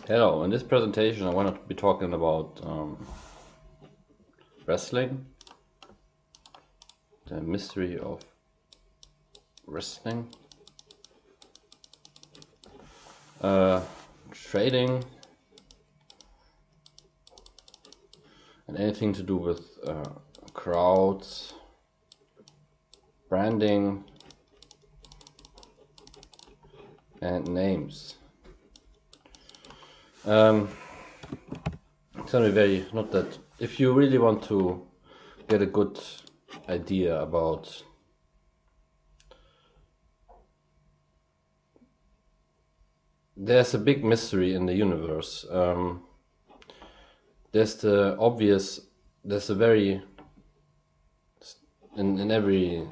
Hello, in this presentation I want to be talking about wrestling, the mystery of wrestling, trading, and anything to do with crowds, branding, and names. It's gonna be very, not that, if you really want to get a good idea about there's a big mystery in the universe. There's the obvious, there's a very, in every,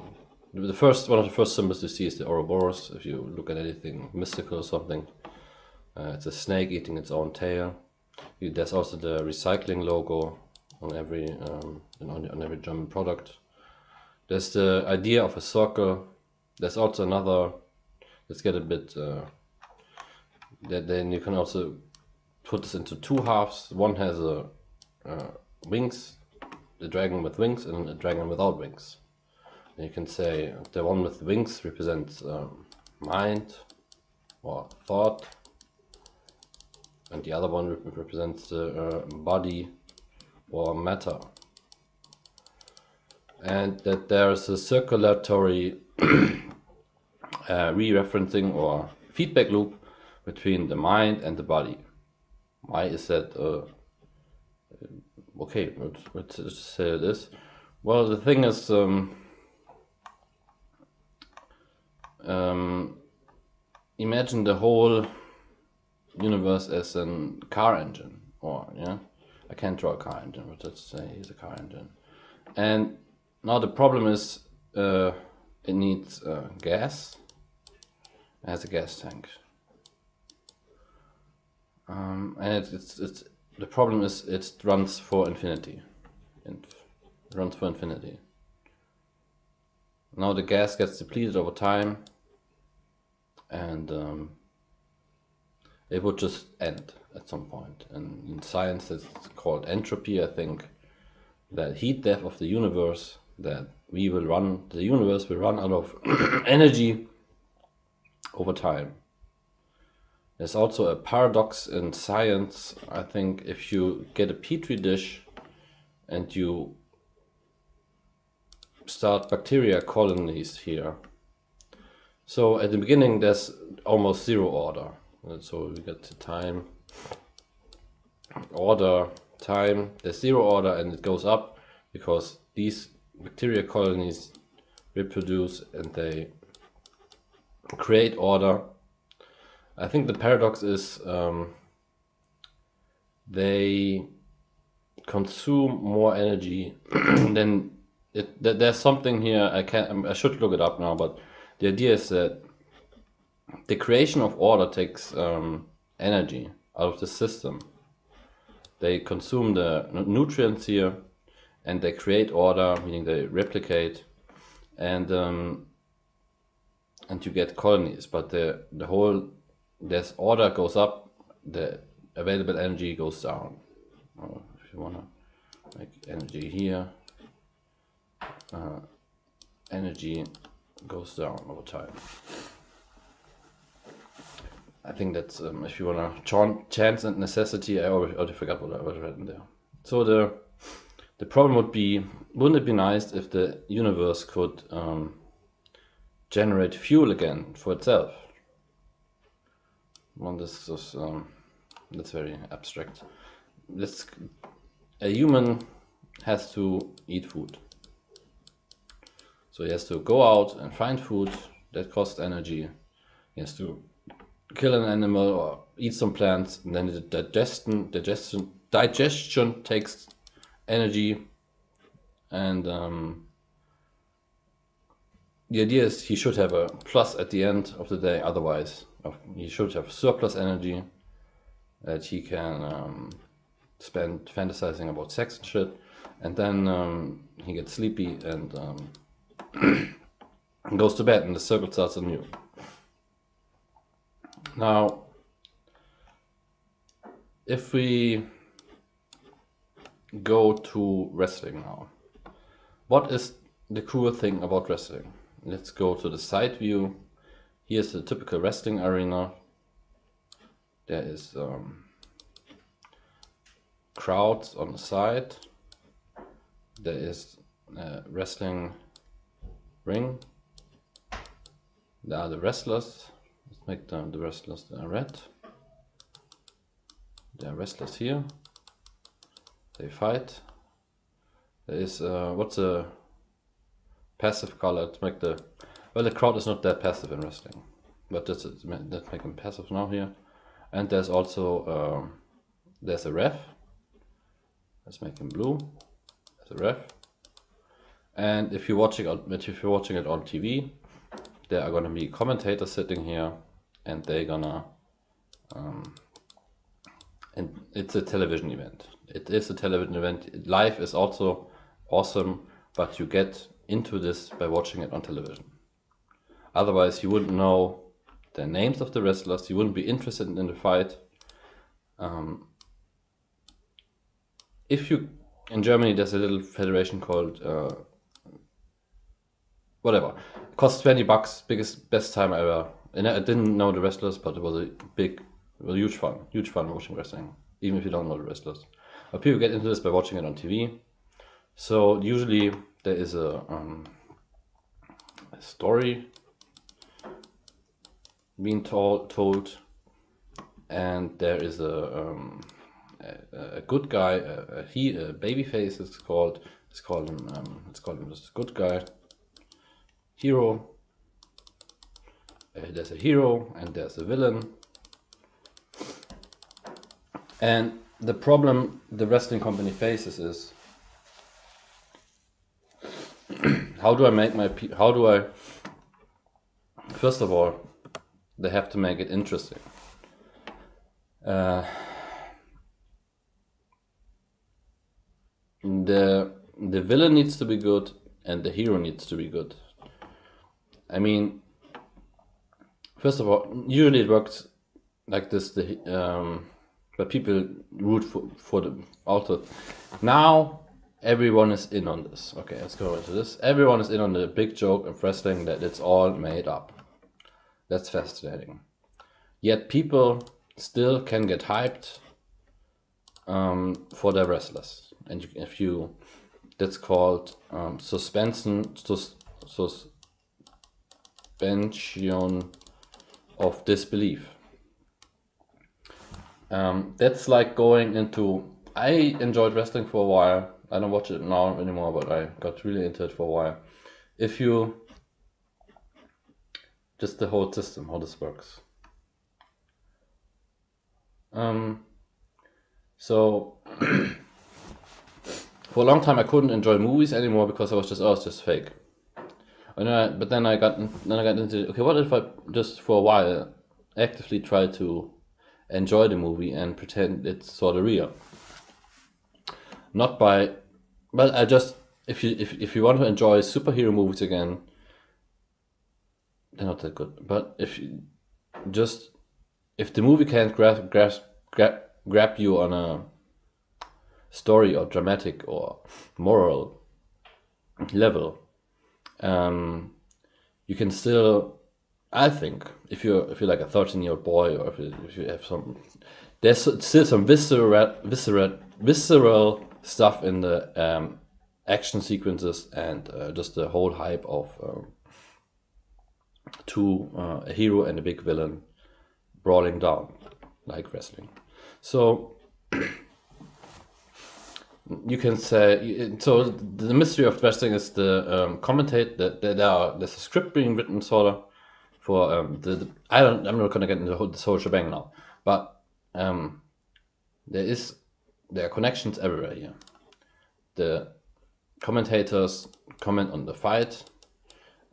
the first, one of the first symbols you see is the Ouroboros. If you look at anything mystical or something, it's a snake eating its own tail. There's also the recycling logo on every on every German product. There's the idea of a circle. There's also another. Let's get a bit. Then you can also put this into two halves. One has a wings, the dragon with wings, and a dragon without wings. And you can say the one with wings represents mind or thought, and the other one represents the body or matter. And that there's a circulatory re-referencing or feedback loop between the mind and the body. Why is that? Okay, let's just say this. Well, the thing is, imagine the whole universe as a car engine, or yeah, I can't draw a car engine, but let's say it's a car engine. And now the problem is, it needs gas. It has a gas tank, and it's the problem is it runs for infinity. It runs for infinity. Now the gas gets depleted over time, and it would just end at some point. And in science, it's called entropy. I think that heat death of the universe, that the universe will run out of energy over time. There's also a paradox in science. I think if you get a petri dish and you start bacteria colonies here, so at the beginning there's almost zero order. So we get the time, order, time, there's zero order, and it goes up because these bacteria colonies reproduce and they create order. I think the paradox is they consume more energy than there's something here. I should look it up now, but the idea is that the creation of order takes energy out of the system. They consume the nutrients here, and they create order, meaning they replicate, and you get colonies. But the whole there's order goes up, the available energy goes down. If you wanna make energy here, energy goes down over time. I think that's if you wanna chance and necessity. I already forgot what I was written there. So the problem would be, wouldn't it be nice if the universe could generate fuel again for itself? Well, this is that's very abstract. A human has to eat food, so he has to go out and find food that costs energy. He has to kill an animal or eat some plants, and then the digestion takes energy, and the idea is he should have a plus at the end of the day. Otherwise, he should have surplus energy that he can spend fantasizing about sex and shit, and then he gets sleepy and goes to bed, and the circle starts anew. Now, if we go to wrestling now, what is the cool thing about wrestling? Let's go to the side view. Here's the typical wrestling arena. There is crowds on the side. There is a wrestling ring. There are the wrestlers. Let's make the wrestlers red. There are wrestlers here. They fight. There is what's a passive color to make the crowd is not that passive in wrestling, but let's make them passive now here. And there's also there's a ref. Let's make him blue. There's a ref. And if you're watching it on TV, there are gonna be commentators sitting here, and they're gonna and it's a television event. It is a television event. Live is also awesome, but you get into this by watching it on television. Otherwise, you wouldn't know the names of the wrestlers. You wouldn't be interested in the fight. If you in Germany, there's a little federation called whatever. It costs $20. Best time ever. And I didn't know the wrestlers, but it was huge fun watching wrestling, even if you don't know the wrestlers. But people get into this by watching it on TV. So usually there is a story being told, and there is a good guy, a babyface. Let's call him just good guy, hero. There's a hero and there's a villain. And the problem the wrestling company faces is, how do I first of all, they have to make it interesting. The villain needs to be good and the hero needs to be good. I mean, first of all, usually it works like this. But people root for the author. Now everyone is in on this. Okay, let's go into this. Everyone is in on the big joke of wrestling that it's all made up. That's fascinating. Yet people still can get hyped for their wrestlers, and that's called suspension of disbelief. That's like going into. I enjoyed wrestling for a while. I don't watch it now anymore, but I got really into it for a while. If you just the whole system, how this works. So for a long time I couldn't enjoy movies anymore because I was just fake. But then I got into, okay, what if I just for a while actively try to enjoy the movie and pretend it's sort of real? Not by, but I just, if you want to enjoy superhero movies again, they're not that good. But if the movie can't grab you on a story or dramatic or moral level, you can still, I think, if you're like a 13-year-old boy, or if you have there's still some visceral stuff in the action sequences and just the whole hype of a hero and a big villain brawling down like wrestling. So you can say, so the mystery of wrestling is the commentate that there's a script being written sort of for I'm not gonna get into the whole shebang now, but there are connections everywhere here. The commentators comment on the fight,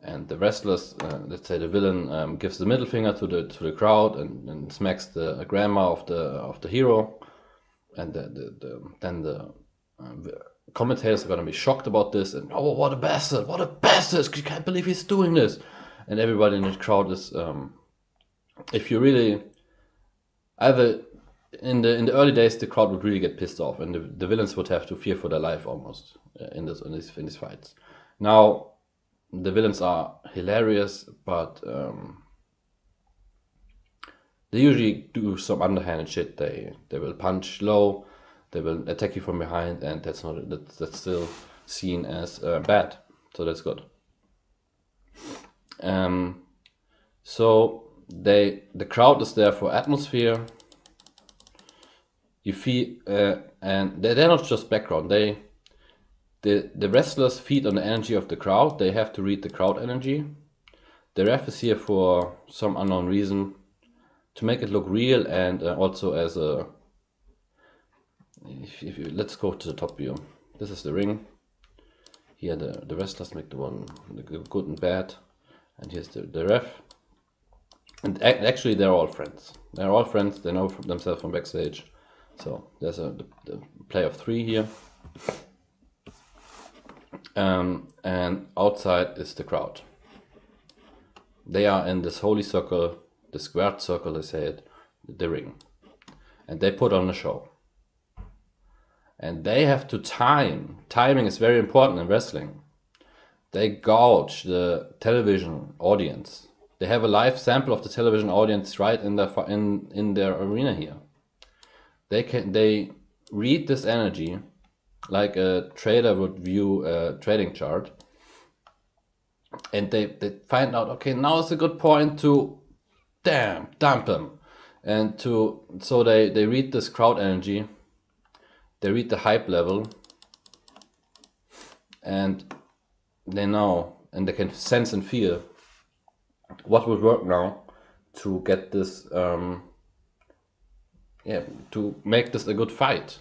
and the wrestlers, let's say the villain gives the middle finger to the crowd and smacks the grandma of the hero, and then the commentators are gonna be shocked about this and, oh, what a bastard! You can't believe he's doing this, and everybody in the crowd is, if you really either in the early days, the crowd would really get pissed off, and the villains would have to fear for their life almost in these fights. Now the villains are hilarious, but they usually do some underhanded shit. They will punch low, they will attack you from behind, and that's still seen as bad. So that's good. So the crowd is there for atmosphere. You feel, and they're not just background. The wrestlers feed on the energy of the crowd. They have to read the crowd energy. The ref is here for some unknown reason, to make it look real, and also as a. Let's go to the top view. This is the ring. Here the wrestlers make the good and bad, and here's the ref. And actually, they're all friends. They're all friends. They know themselves from backstage. So there's the play of 3 here. And outside is the crowd. They are in this holy circle, the squared circle, they say it, the ring. And they put on a show. And they have to time. Timing is very important in wrestling. They gouge the television audience. They have a live sample of the television audience right in their arena here. They read this energy like a trader would view a trading chart, and they find out, okay, now is a good point to dump him, and so they read this crowd energy, they read the hype level, and they know, and they can sense and feel what would work now to get this to make this a good fight.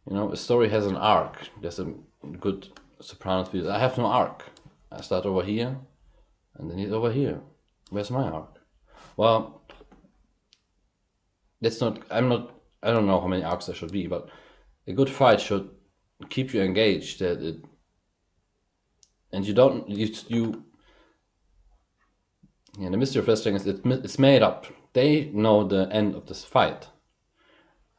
You know, a story has an arc. There's a good Sopranos video. I have no arc. I start over here, and then he's over here. Where's my arc? Well, that's not. I don't know how many arcs there should be, but a good fight should keep you engaged. And you don't. Yeah, the mystery of wrestling is it's made up. They know the end of this fight,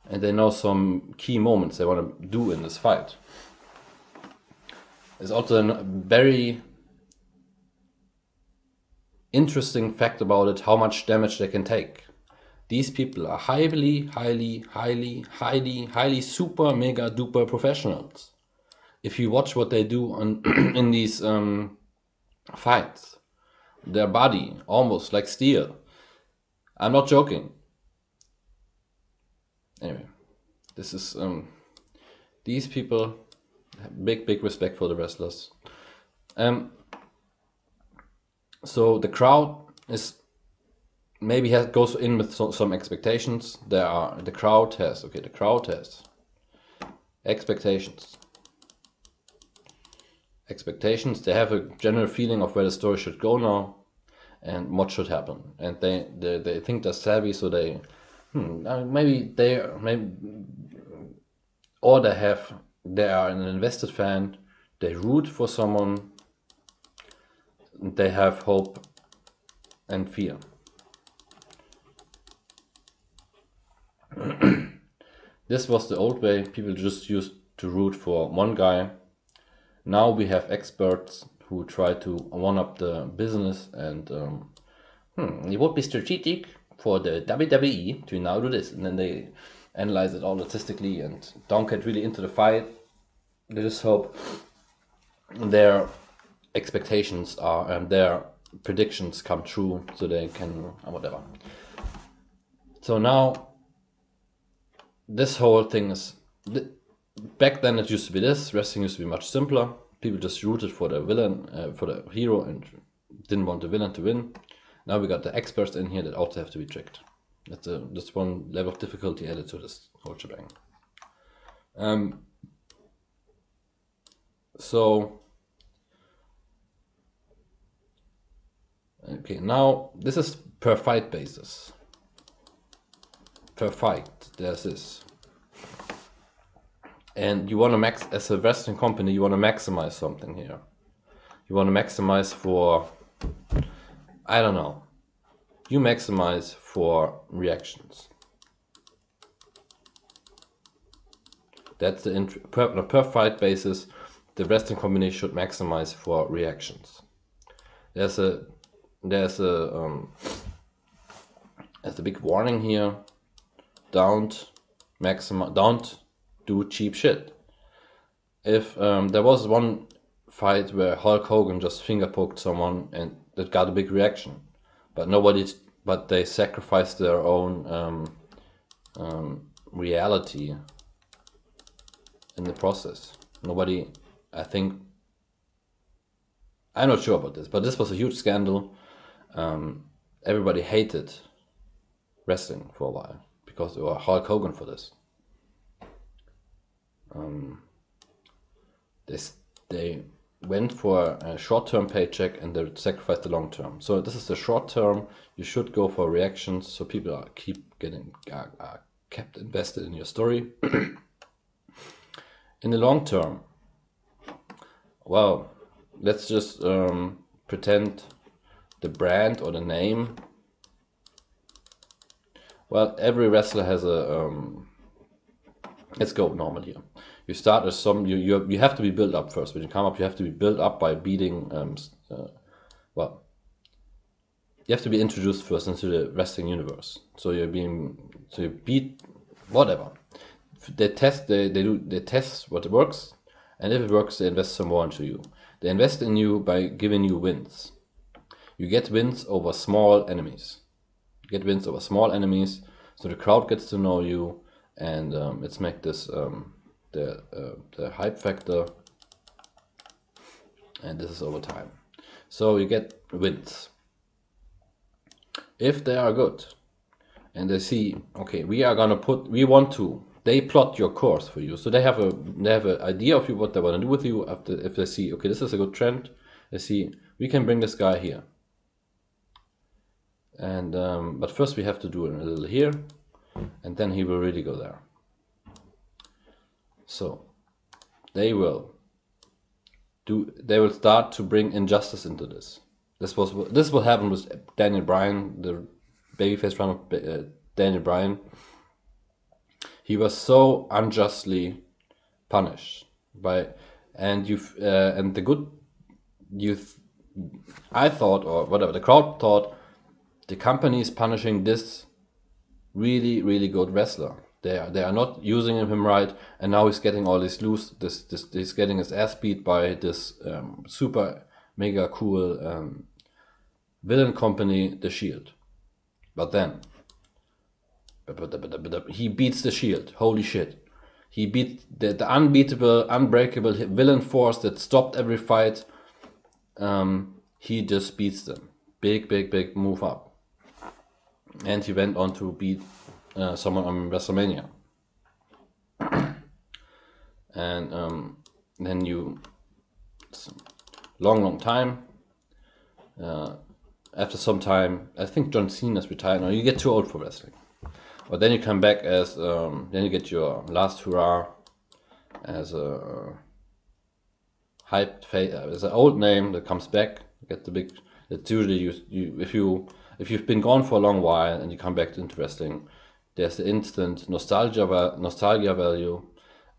and they know some key moments they want to do in this fight. There's also a very interesting fact about it, how much damage they can take. These people are highly super mega duper professionals. If you watch what they do on in these fights, their body almost like steel. I'm not joking. Anyway, this is these people, big respect for the wrestlers. So the crowd is maybe goes in with some expectations. The crowd has expectations. They have a general feeling of where the story should go now, and what should happen. And they think they're savvy, so they they are an invested fan. They root for someone. They have hope and fear. This was the old way. People just used to root for one guy. Now we have experts who try to one-up the business, and it would be strategic for the WWE to now do this, and then they analyze it all statistically and don't get really into the fight. They just hope their expectations are and their predictions come true, so they can whatever. So now this whole thing is back then. It used to be this. Wrestling used to be much simpler. People just rooted for the villain, for the hero, and didn't want the villain to win. Now we got the experts in here that also have to be tricked. That's one level of difficulty added to this whole shebang. So okay, now this is per fight basis. Per fight, there's this. And you want to as a wrestling company, you want to maximize something here. You want to maximize for, I don't know. You maximize for reactions. That's the per fight basis. The wrestling company should maximize for reactions. There's a big warning here. Don't do cheap shit. If there was one fight where Hulk Hogan just finger poked someone and that got a big reaction, but they sacrificed their own reality in the process. Nobody, I think, I'm not sure about this, but this was a huge scandal. Everybody hated wrestling for a while because they were Hulk Hogan for this. They went for a short-term paycheck and they sacrificed the long-term. So this is the short-term. You should go for reactions so people are kept invested in your story. In the long term, well, let's just pretend the brand or the name. Well, every wrestler has a let's go normal here. You start as you have to be built up first. When you come up, you have to be built up by beating well, you have to be introduced first into the wrestling universe. So you beat whatever. They test what works, and if it works, they invest some more into you. They invest in you by giving you wins. You get wins over small enemies. So the crowd gets to know you, and let's make this the hype factor, and this is over time. So you get wins. If they are good, and they see, okay, they plot your course for you. So they have an idea of you, what they want to do with you. If they see, okay, this is a good trend, they see we can bring this guy here. And but first we have to do a little here, and then he will really go there. So they will start to bring injustice into this. This will happen with Daniel Bryan, the babyface run of Daniel Bryan. He was so unjustly punished I thought, or whatever, the crowd thought, the company is punishing this really, really good wrestler. They are not using him right, and now he's getting all this loose. He's getting his ass beat by this super mega cool villain company, The Shield. But then he beats The Shield. Holy shit! He beat the unbeatable, unbreakable villain force that stopped every fight. He just beats them. Big move up. And he went on to beat someone on WrestleMania. And then long time. After some time, I think John Cena's retired now. You get too old for wrestling. But then you come back as then you get your last hurrah as a hyped face, as an old name that comes back. You get the big. It's usually if you've been gone for a long while and you come back into wrestling, there's the instant nostalgia value,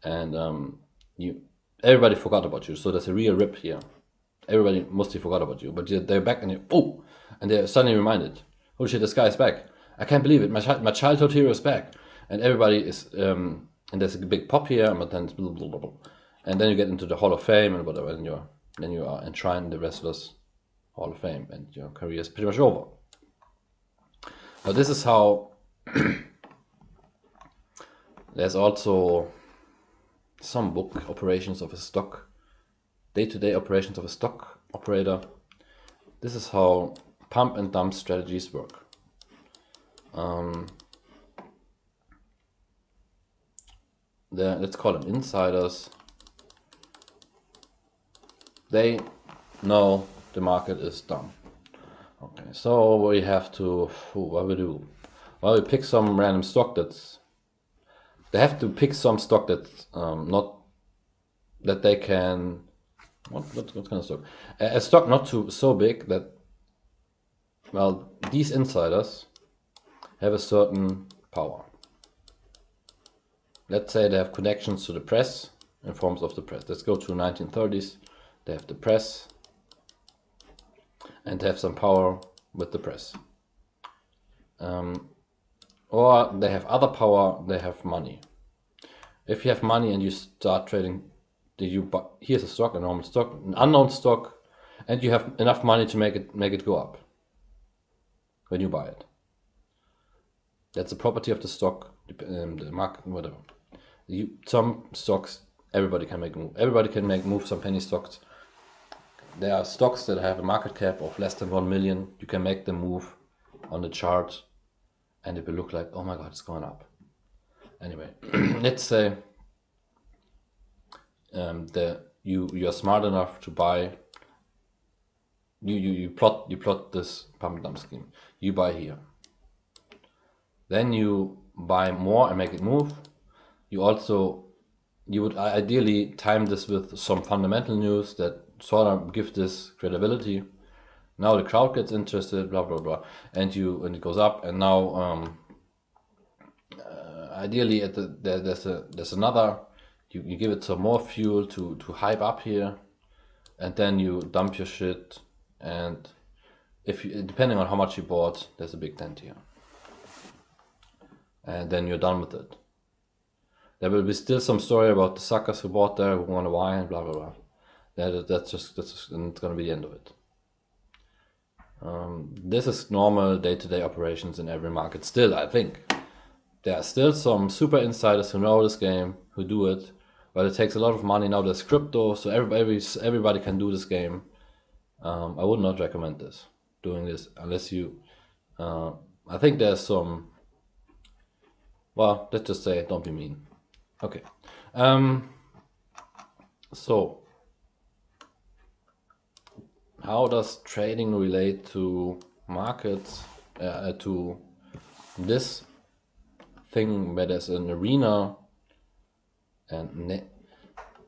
and everybody forgot about you. So there's a real rip here. Everybody mostly forgot about you, but they're back and they're suddenly reminded. Oh shit, this guy is back! I can't believe it. My childhood hero is back, and everybody is and there's a big pop here, but then it's blah, blah, blah, blah. And then you get into the Hall of Fame and whatever, and then you are enshrined in the Wrestlers Hall of Fame, and your career is pretty much over. But this is how. There's also some book, operations of a stock, day-to-day operations of a stock operator. This is how pump and dump strategies work. Let's call them insiders. They know the market is dumb. Okay, so we have to, what we do? Well, we pick some random stock they have to pick some stock that's not, that they can, what kind of stock? A stock not so big that, well, these insiders have a certain power. let's say they have connections to the press in forms of the press. Let's go to 1930s. They have the press and they have some power with the press. Or they have other power, they have money. If you have money and you start trading, here's a stock, a normal stock, an unknown stock, and you have enough money to make it go up when you buy it. That's the property of the stock, the market, whatever. Some stocks, everybody can make move. Everybody can make move. Some penny stocks. There are stocks that have a market cap of less than 1 million. You can make them move on the chart, and it will look like, oh my god, it's going up. Anyway, let's say you are smart enough to buy. You plot this pump and dump scheme. You buy here. Then you buy more and make it move. You would ideally time this with some fundamental news that sort of give this credibility. Now the crowd gets interested, blah blah blah, and it goes up. And now ideally there's another. You give it some more fuel to hype up here, and then you dump your shit. And depending on how much you bought, there's a big dent here, and then you're done with it. There will be still some story about the suckers who bought there, who want to buy, and blah blah blah. That's and it's gonna be the end of it. This is normal day-to-day operations in every market. Still, I think there are still some super insiders who know this game, who do it, but it takes a lot of money. Now there's crypto, so everybody can do this game. I would not recommend doing this unless you. I think there's some. Well, let's just say, don't be mean. Okay. So, how does trading relate to markets? To this thing where there's an arena, and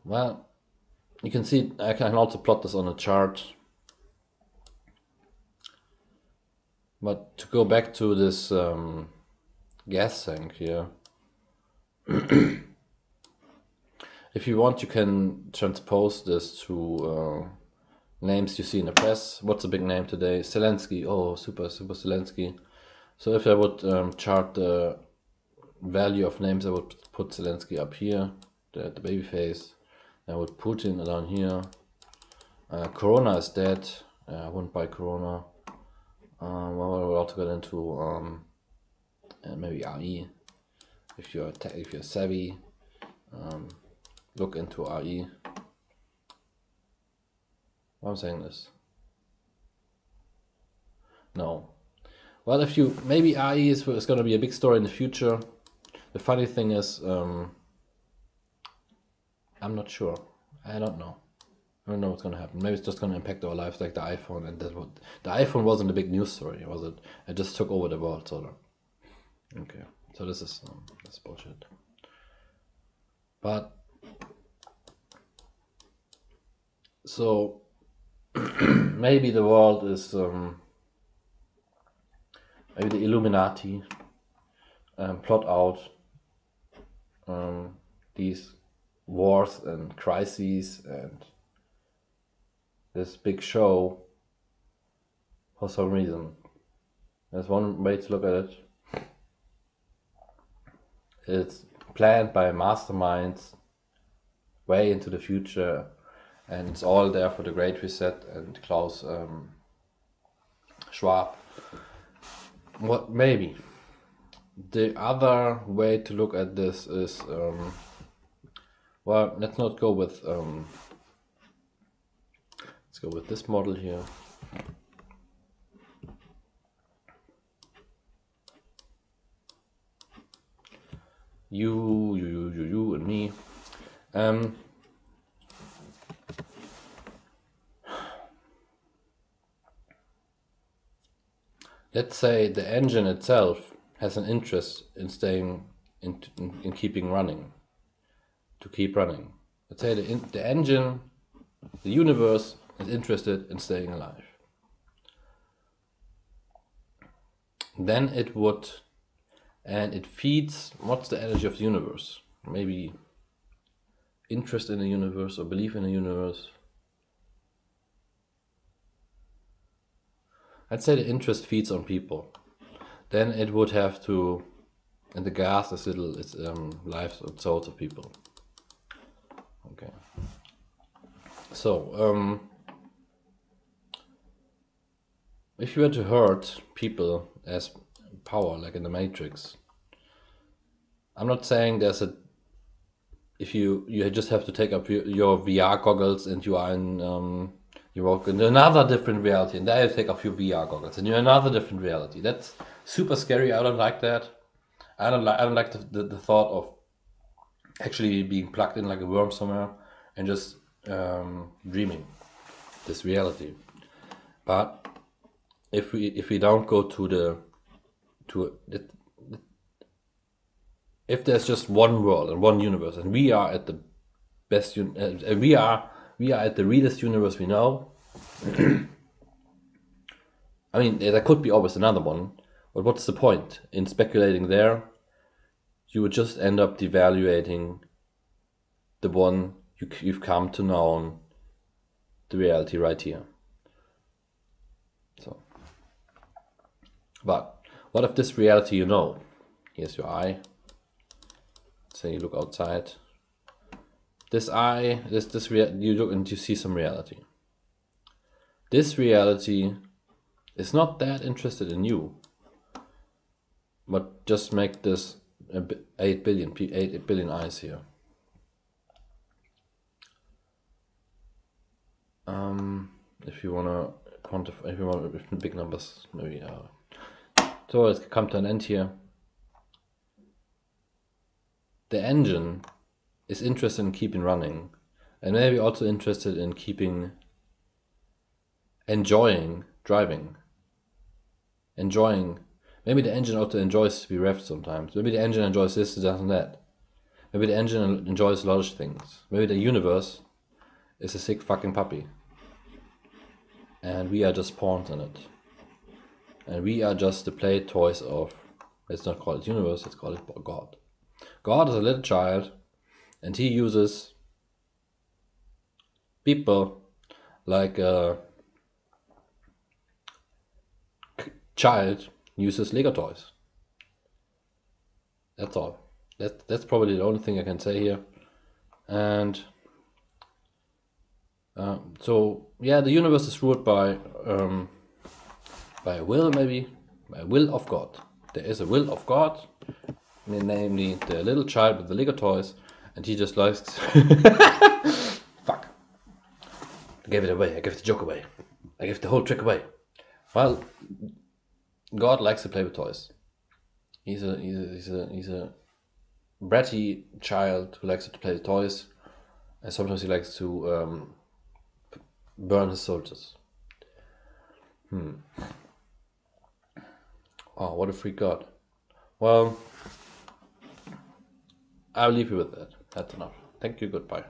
well, you can see. I can also plot this on a chart. But to go back to this gas tank here, if you want, you can transpose this to names you see in the press. What's a big name today? Zelensky. Oh, super Zelensky. So if I would chart the value of names, I would put Zelensky up here, the baby face. I would Putin down here. Corona is dead. I wouldn't buy Corona. Well, we'll also get into maybe RE. If you're savvy, look into RE. Why am I saying this? No. Well, if you maybe RE is going to be a big story in the future. The funny thing is, I'm not sure. I don't know. I don't know what's going to happen. Maybe it's just going to impact our lives like the iPhone, and the iPhone wasn't a big news story, was it? It just took over the world, sort of. Okay, so this is bullshit. But so maybe the world is maybe the Illuminati plot out these wars and crises and this big show for some reason. There's one way to look at it. It's planned by masterminds way into the future, and it's all there for the Great Reset and Klaus Schwab. What maybe the other way to look at this is well, let's not go with let's go with this model here. You and me. Let's say the engine itself has an interest in staying in keeping running, to keep running. Let's say the engine, the universe is interested in staying alive. Then it would, and it feeds, what's the energy of the universe? maybe interest in the universe or belief in the universe. I'd say the interest feeds on people. Then it would have to, and the gas is lives and souls of people. Okay. So if you were to hurt people as power, like in the Matrix, I'm not saying there's a. If you just have to take up your VR goggles and you are in you walk into another different reality, and there you take off your VR goggles and you're in another different reality. That's super scary. I don't like that. I don't like the thought of actually being plugged in like a worm somewhere and just dreaming this reality. But if we don't go if there's just one world and one universe, and we are at the best, we are at the realest universe we know. I mean, there could be always another one, but what's the point in speculating there? You would just end up devaluating the one you've come to know, the reality right here. So, but what if this reality you know? Here's your eye. Say you look outside. This eye, you look and you see some reality. This reality is not that interested in you, but just make this 8 billion eyes here. If you wanna quantify, if you want big numbers, maybe. So let's come to an end here. The engine is interested in keeping running, and maybe also interested in enjoying driving. Maybe the engine also enjoys to be revved sometimes. Maybe the engine enjoys this, and that. Maybe the engine enjoys a lot of things. Maybe the universe is a sick fucking puppy. And we are just pawns in it. And we are just the play toys of, let's not call it universe, let's call it God. God is a little child, and he uses people like a child uses Lego toys. That's all. That's probably the only thing I can say here. And so yeah, the universe is ruled by a will, maybe by a will of God. There is a will of God, namely the little child with the Lego toys, and he just likes. Fuck! I gave it away. I gave the joke away. I gave the whole trick away. Well, God likes to play with toys. He's a bratty child who likes to play with toys, and sometimes he likes to burn his soldiers. Oh, what a freak God. Well, I'll leave you with that. That's enough. Thank you. Goodbye.